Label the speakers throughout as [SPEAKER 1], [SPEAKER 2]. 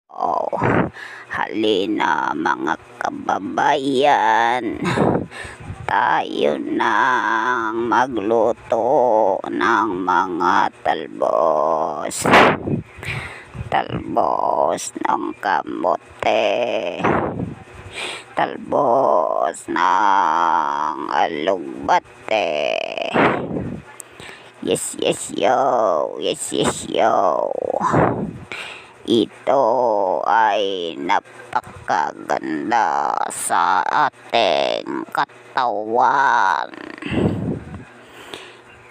[SPEAKER 1] Oh, halina mga kababayan, tayo nang magluto ng mga talbos. Talbos ng kamote, talbos ng alugbate. Yes, yes, yo. Yes, yes, yo. Ito ay napakaganda sa ating katawan.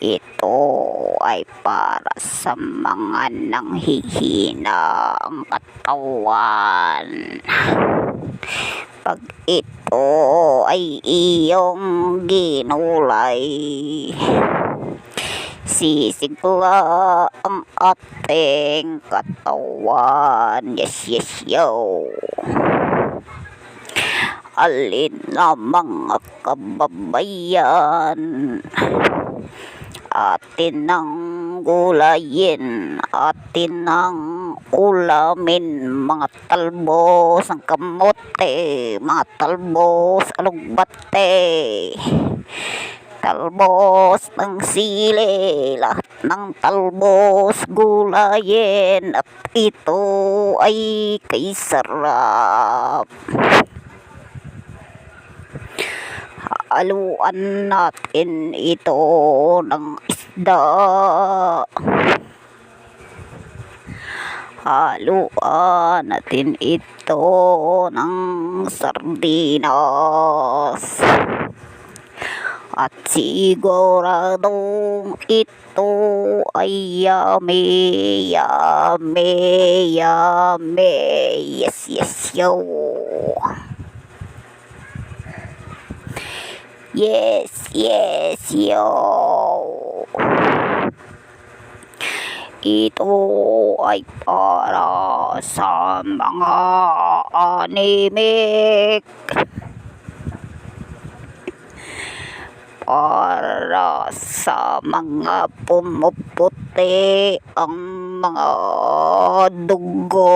[SPEAKER 1] Ito ay para sa mga nanghihina ang katawan. Pag ito ay iyong ginulay, sisigla ang ating katawan. Yes, yes, yo. Alin na mga kababayan, atin nang gulayin, atin nang ulamin mga talbos ng kamote, mga talbos alugbate, talbos ng sili, lahat ng talbos gulayin, at ito ay kay sarap. Haluan natin ito ng isda. Haluan natin ito ng sardinas. At siguradong ito ay yummy, yummy, yummy. Yes, yes, yo. Yes, yes, yo. Ito ay para sa mga anemic, para sa mga pumuputi ang mga dugo,